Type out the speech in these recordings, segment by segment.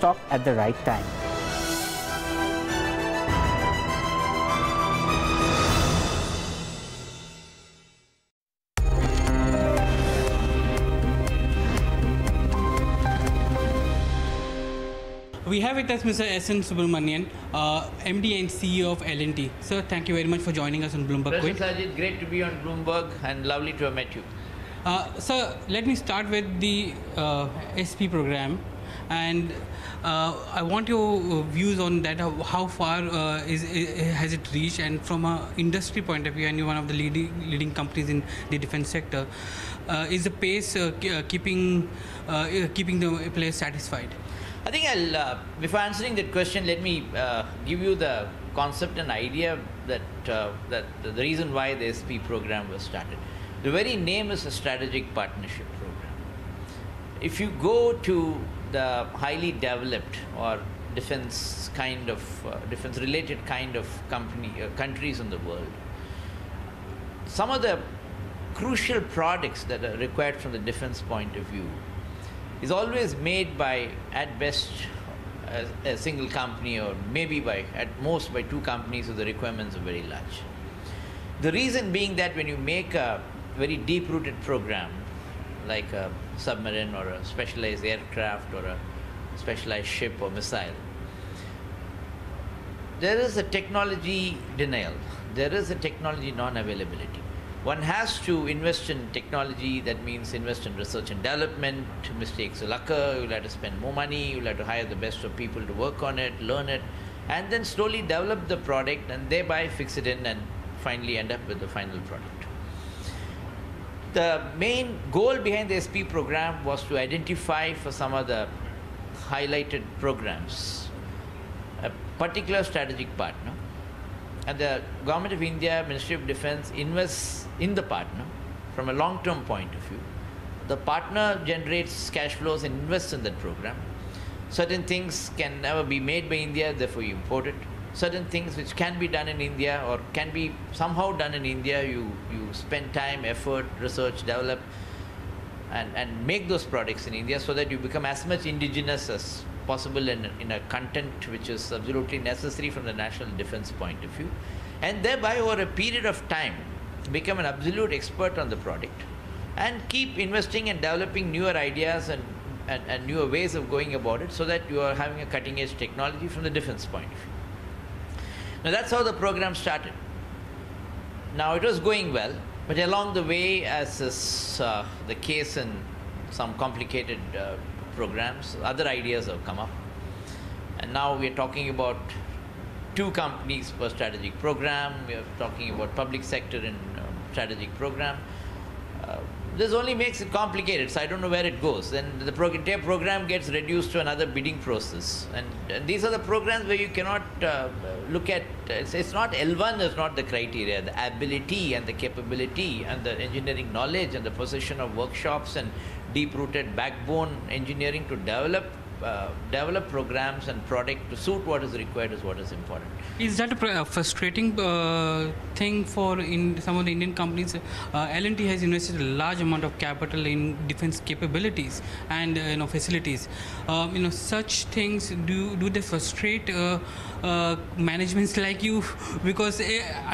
stock at the right time. We have with us Mr. S.N. Subrahmanyan, MD and CEO of L&T. Sir, thank you very much for joining us on Bloomberg Quick. Sajid, great to be on Bloomberg and lovely to have met you. Sir, let me start with the SP program, and I want your views on that. How far has it reached, and from an industry point of view, and you're one of the leading companies in the defense sector, is the pace keeping the players satisfied? I think before answering that question, let me give you the concept and idea that the reason why the SP program was started. The very name is a strategic partnership program. If you go to the highly developed or defense-related kind of countries in the world, some of the crucial products that are required from the defense point of view is always made by, at best, a single company, or maybe at most by two companies, so the requirements are very large. The reason being that when you make a very deep-rooted program, like a submarine or a specialized aircraft or a specialized ship or missile, there is a technology denial. There is a technology non-availability. One has to invest in technology. That means invest in research and development. Mistakes will occur. You'll have to spend more money. You'll have to hire the best of people to work on it, learn it, and then slowly develop the product and thereby fix it in and finally end up with the final product. The main goal behind the SP program was to identify for some of the highlighted programs a particular strategic partner. And the Government of India, Ministry of Defence, invests in the partner from a long-term point of view. The partner generates cash flows and invests in that program. Certain things can never be made by India, therefore you import it. Certain things which can be done in India or can be somehow done in India, you spend time, effort, research, develop, and make those products in India so that you become as much indigenous as possible in a content which is absolutely necessary from the national defense point of view, and thereby over a period of time become an absolute expert on the product and keep investing and developing newer ideas and newer ways of going about it so that you are having a cutting edge technology from the defense point of view. Now that's how the program started. Now it was going well, but along the way, as is the case in some complicated programs, other ideas have come up, and now we are talking about two companies per strategic program. We are talking about public sector in strategic program. This only makes it complicated, so I don't know where it goes. Then the entire program gets reduced to another bidding process, and these are the programs where you cannot look at. It's not L1 is not the criteria. The ability and the capability and the engineering knowledge and the possession of workshops and deep-rooted backbone engineering to develop programs and product to suit what is required is what is important. Is that a frustrating thing for some of the Indian companies? L&T has invested a large amount of capital in defense capabilities and facilities. Such things, do they frustrate managements like you? Because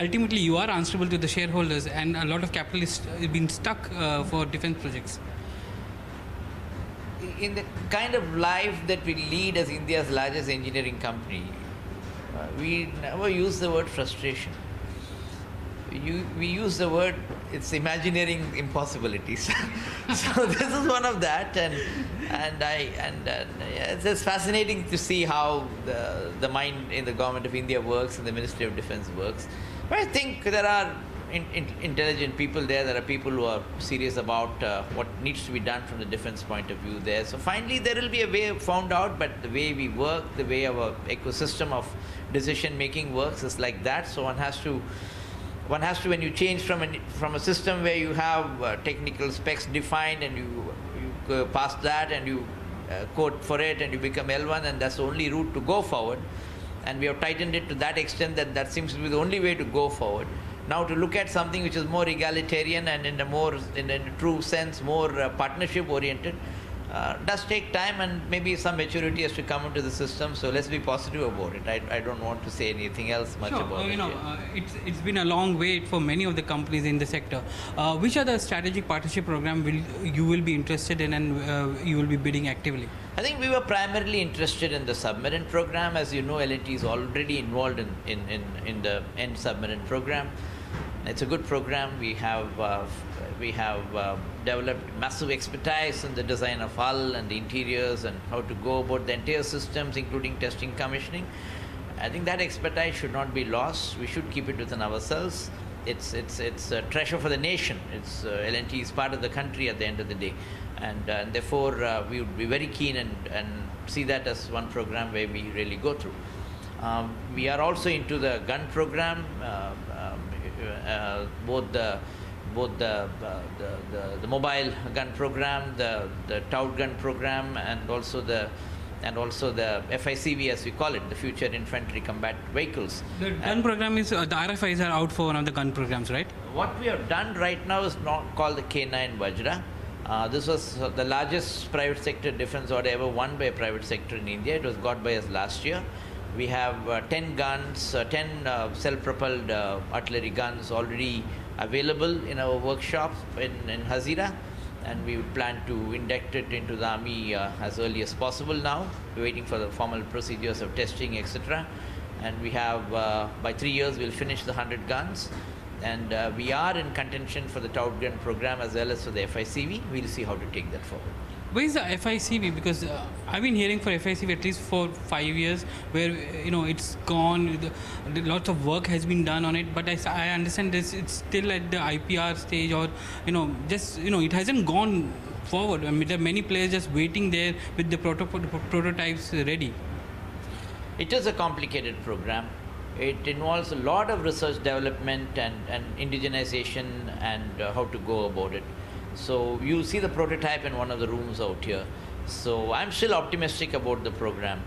ultimately you are answerable to the shareholders, and a lot of capital is been stuck for defense projects. In the kind of life that we lead as India's largest engineering company, we never use the word frustration. We use the word, it's imagineering impossibilities. So this is one of that, and it's fascinating to see how the mind in the Government of India works and the Ministry of Defence works. But I think there are intelligent people there. There are people who are serious about what needs to be done from the defense point of view there. So finally there will be a way found out, but the way we work, the way our ecosystem of decision making works is like that. So one has to, when you change from a system where you have technical specs defined and you go past that and you code for it and you become L1, and that's the only route to go forward. And we have tightened it to that extent that that seems to be the only way to go forward. Now to look at something which is more egalitarian and in a true sense more partnership oriented, does take time, and maybe some maturity has to come into the system. So let's be positive about it. I don't want to say anything else much Sure, about it. it's been a long wait for many of the companies in the sector. Which are the strategic partnership program you will be interested in, and you will be bidding actively? I think we were primarily interested in the submarine program. As you know, L&T is already involved in the end submarine program. It's a good program. We have developed massive expertise in the design of hull and the interiors and how to go about the entire systems, including testing, commissioning. I think that expertise should not be lost. We should keep it within ourselves. It's a treasure for the nation. L&T is part of the country at the end of the day, and therefore we would be very keen and see that as one program where we really go through. We are also into the gun program, both the mobile gun program, the towed gun program, and also the FICV, as we call it, the Future Infantry Combat Vehicles. The gun program is, the RFIs are out for one of the gun programs, right? What we have done right now is not called the K9 Vajra. This was the largest private sector defense order ever won by a private sector in India. It was got by us last year. We have 10 guns, 10 self-propelled artillery guns already available in our workshop in Hazira, and we plan to induct it into the army as early as possible now. We're waiting for the formal procedures of testing, etc. And we have, by 3 years, we'll finish the 100 guns. And we are in contention for the towed gun program as well as for the FICV. We'll see how to take that forward. Where is the FICV? Because I've been hearing for FICV at least for 5 years, where it's gone. Lots of work has been done on it, but I understand this. It's still at the IPR stage, or it hasn't gone forward. I mean, there are many players just waiting there with the prototypes ready. It is a complicated program. It involves a lot of research development and indigenization and how to go about it. So you see the prototype in one of the rooms out here. So I'm still optimistic about the program.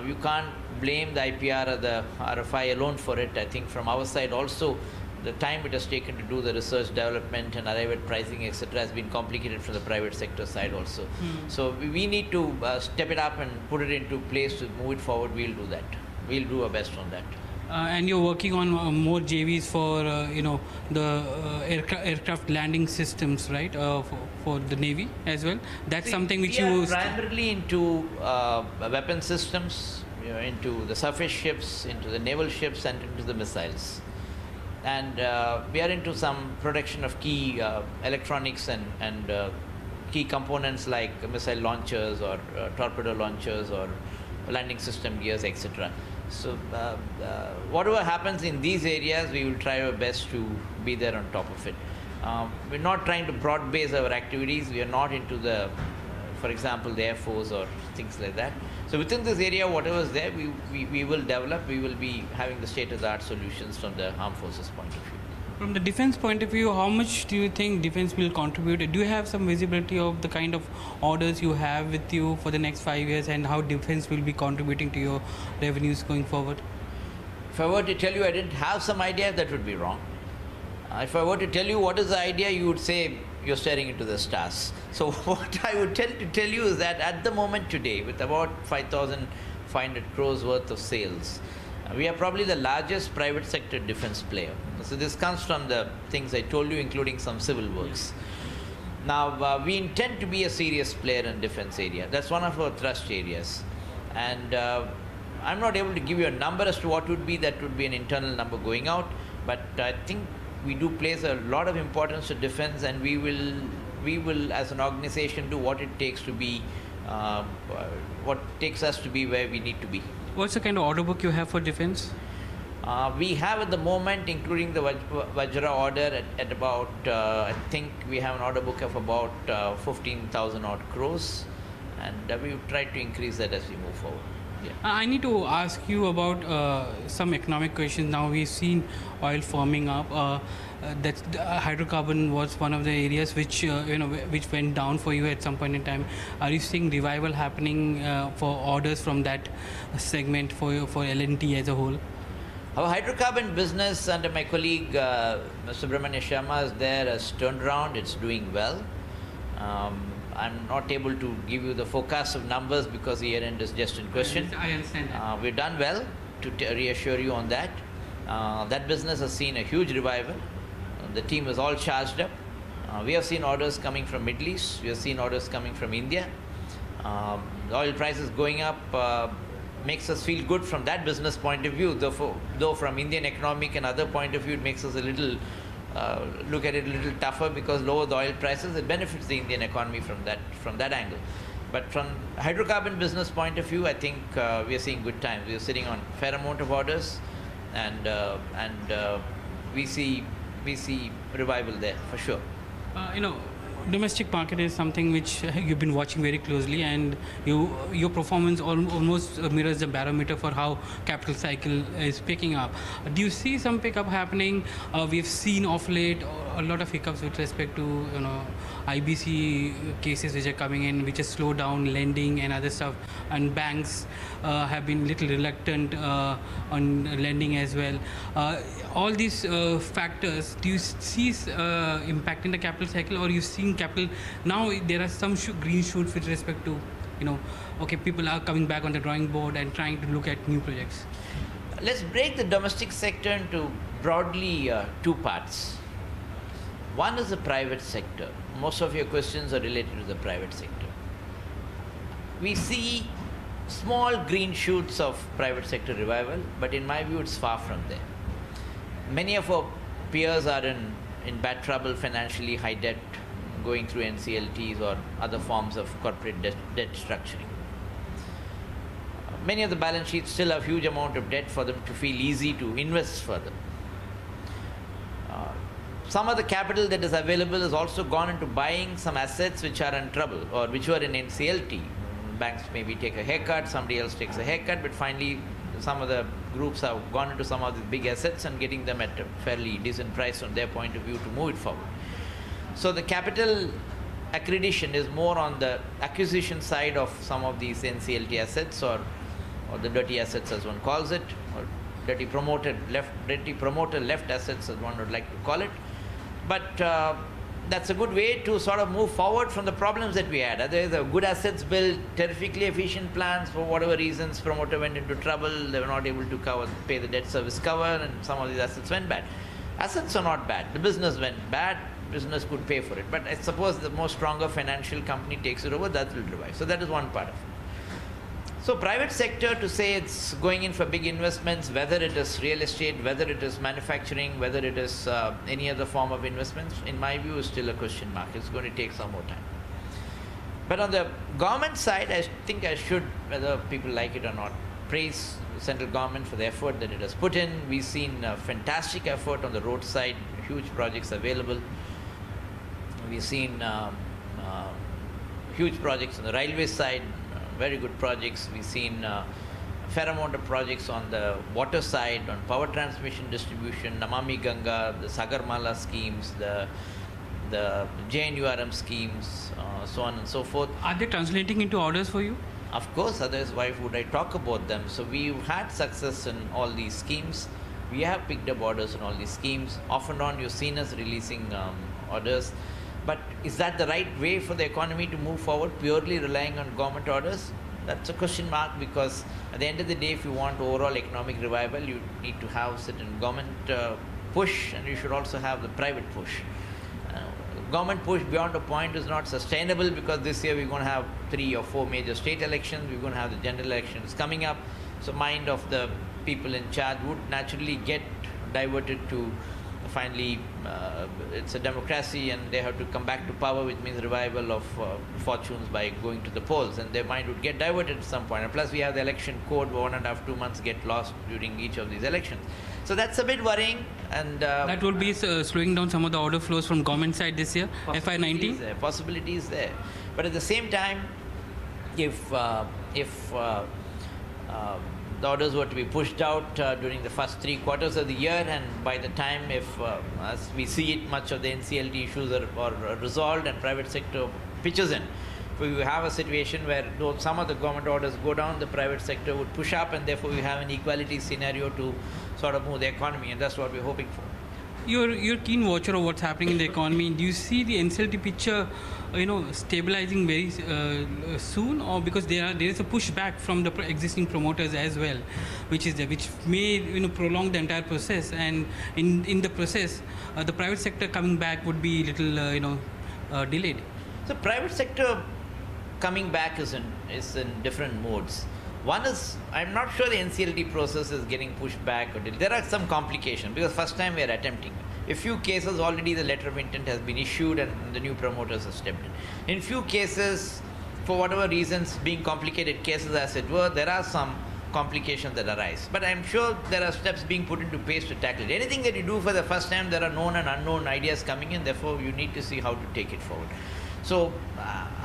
You can't blame the IPR or the RFI alone for it. I think from our side also, the time it has taken to do the research development and arrive at pricing, etc., has been complicated from the private sector side also. So we need to step it up and put it into place to move it forward. We'll do that. We'll do our best on that. And you're working on more JVs for the aircraft landing systems, right? For the Navy as well. That's something which we are primarily into weapon systems, into the surface ships, into the naval ships, and into the missiles. And we are into some production of key electronics and key components like missile launchers or torpedo launchers or landing system gears, etc. So whatever happens in these areas, we will try our best to be there on top of it. We're not trying to broad base our activities. We are not into the, for example, the Air Force or things like that. So within this area, whatever is there, we will develop. We will be having the state-of-the-art solutions from the armed forces point of view. From the defense point of view, how much do you think defense will contribute? Do you have some visibility of the kind of orders you have with you for the next 5 years, and how defense will be contributing to your revenues going forward? If I were to tell you I didn't have some idea, that would be wrong. If I were to tell you what is the idea, you would say you're staring into the stars. So what I would tell you is that at the moment today, with about 5,500 crores worth of sales, we are probably the largest private sector defense player. So this comes from the things I told you, including some civil works. Now, we intend to be a serious player in defense area. That's one of our thrust areas. And I'm not able to give you a number as to what would be. That would be an internal number going out. But I think we do place a lot of importance to defense, and we will as an organization do what it takes to be, what takes us to be where we need to be. What's the kind of order book you have for defense? We have at the moment, including the Vajra order, at about, I think we have an order book of about 15,000 odd crores, and we will try to increase that as we move forward. Yeah. I need to ask you about some economic questions. Now we've seen oil firming up. That hydrocarbon was one of the areas which which went down for you at some point in time. Are you seeing revival happening for orders from that segment for L&T as a whole? Our hydrocarbon business under my colleague Subrahmanyan is there, has turned around. It's doing well. I'm not able to give you the forecast of numbers because the year end is just in question. I understand that. We've done well, to reassure you on that. That business has seen a huge revival. The team is all charged up. We have seen orders coming from Middle East. We have seen orders coming from India. The oil prices going up makes us feel good from that business point of view. Though from Indian economic and other point of view, it makes us a little look at it a little tougher, because lower the oil prices, it benefits the Indian economy from that angle. But from hydrocarbon business point of view, I think we are seeing good times. We are sitting on a fair amount of orders, and we see revival there for sure. Domestic market is something which you've been watching very closely, and your performance almost mirrors the barometer for how capital cycle is picking up. Do you see some pickup happening? We've seen of late a lot of hiccups with respect to IBC cases which are coming in, which has slowed down lending and other stuff, and banks have been little reluctant on lending as well. All these factors, do you see impacting the capital cycle, or you've seen capital now? There are some green shoots with respect to okay, people are coming back on the drawing board and trying to look at new projects. Let's break the domestic sector into broadly two parts. One is the private sector. Most of your questions are related to the private sector. We see small green shoots of private sector revival, but in my view, it's far from there. Many of our peers are in bad trouble financially, high debt, going through NCLTs or other forms of corporate debt structuring. Many of the balance sheets still have huge amount of debt for them to feel easy to invest further. Some of the capital that is available has also gone into buying some assets which are in trouble or which were in NCLT. Banks maybe take a haircut, somebody else takes a haircut, but finally some of the groups have gone into some of these big assets and getting them at a fairly decent price from their point of view to move it forward. So the capital accreditation is more on the acquisition side of some of these NCLT assets, or the dirty assets as one calls it, or dirty promoter left assets as one would like to call it. But that's a good way to sort of move forward from the problems that we had. Otherwise, the good assets built, terrifically efficient plans, for whatever reasons, promoter went into trouble, they were not able to pay the debt service cover, and some of these assets went bad. Assets are not bad. The business went bad, business could pay for it. But I suppose the more stronger financial company takes it over, that will revive. So that is one part of it. So private sector, to say it's going in for big investments, whether it is real estate, whether it is manufacturing, whether it is any other form of investments, in my view is still a question mark. It's going to take some more time. But on the government side, I think I should, whether people like it or not, praise the central government for the effort that it has put in. We've seen a fantastic effort on the road side, huge projects available. We've seen huge projects on the railway side, very good projects. We've seen a fair amount of projects on the water side, on power transmission distribution, Namami Ganga, the Sagarmala schemes, the JNURM schemes, so on and so forth. Are they translating into orders for you? Of course, otherwise why would I talk about them? So we've had success in all these schemes. We have picked up orders in all these schemes. Off and on, you've seen us releasing orders. But is that the right way for the economy to move forward, purely relying on government orders? That's a question mark, because at the end of the day, if you want overall economic revival, you need to have certain government push, and you should also have the private push. Government push beyond a point is not sustainable, because this year we're going to have 3 or 4 major state elections, we're going to have the general elections coming up. So mind of the people in charge would naturally get diverted to finally it's a democracy and they have to come back to power, which means revival of fortunes by going to the polls, and their mind would get diverted at some point. And plus we have the election code where 1.5 to 2 months get lost during each of these elections. So that's a bit worrying, and that will be slowing down some of the order flows from government side this year, FY19? Possibilities there. But at the same time, if the orders were to be pushed out during the first 3 quarters of the year, and by the time, if as we see it, much of the NCLT issues are resolved and private sector pitches in, we will have a situation where though some of the government orders go down, the private sector would push up, and therefore we have an equality scenario to sort of move the economy, and that's what we're hoping for. you're keen watcher of what's happening in the economy. Do you see the NCLT picture, stabilizing very soon, or because there is a pushback from the existing promoters as well, which may prolong the entire process, and in the process, the private sector coming back would be little delayed. So private sector coming back is in different modes. One is, I'm not sure the NCLT process is getting pushed back or delayed. There are some complications because first time we are attempting. A few cases already the letter of intent has been issued and the new promoters have stepped in. In few cases, for whatever reasons, being complicated cases as it were, there are some complications that arise. But I'm sure there are steps being put into place to tackle it. Anything that you do for the first time, there are known and unknown ideas coming in, therefore you need to see how to take it forward. So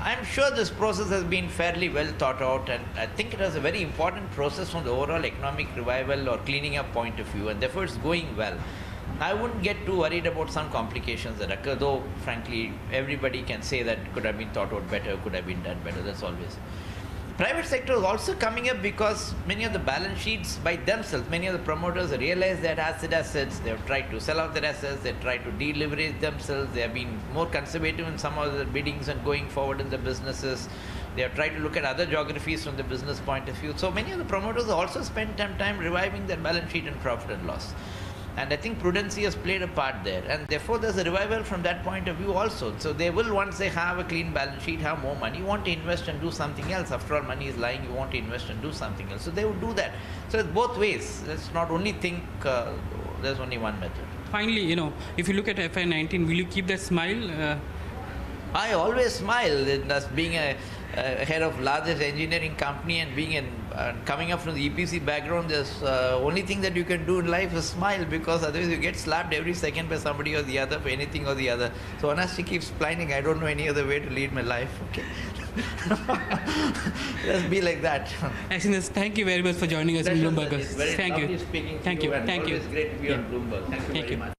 I'm sure this process has been fairly well thought out, and I think it was a very important process from the overall economic revival or cleaning up point of view, and therefore it's going well. I wouldn't get too worried about some complications that occur, though frankly everybody can say that it could have been thought out better, could have been done better, that's always. Private sector is also coming up because many of the balance sheets by themselves, many of the promoters realize that assets, they have tried to sell out their assets, they try to deleverage themselves, they have been more conservative in some of the biddings and going forward in the businesses. They have tried to look at other geographies from the business point of view. So many of the promoters also spend time reviving their balance sheet and profit and loss. And I think prudency has played a part there, and therefore there's a revival from that point of view also. So they will, once they have a clean balance sheet, have more money, want to invest and do something else. After all, money is lying, you want to invest and do something else. So they would do that. So it's both ways. Let's not only think there's only one method. Finally, if you look at FY19, will you keep that smile? I always smile. As being a head of largest engineering company and being coming up from the EPC background, there's only thing that you can do in life is smile, because otherwise you get slapped every second by somebody or the other for anything or the other. So one has to keep smiling. I don't know any other way to lead my life. Okay. Let's be like that. Excellent. Thank you very much for joining us in Bloomberg. It's very Thank lovely you. speaking to Thank you. and Thank you. always great to be on Bloomberg. Thank you very much.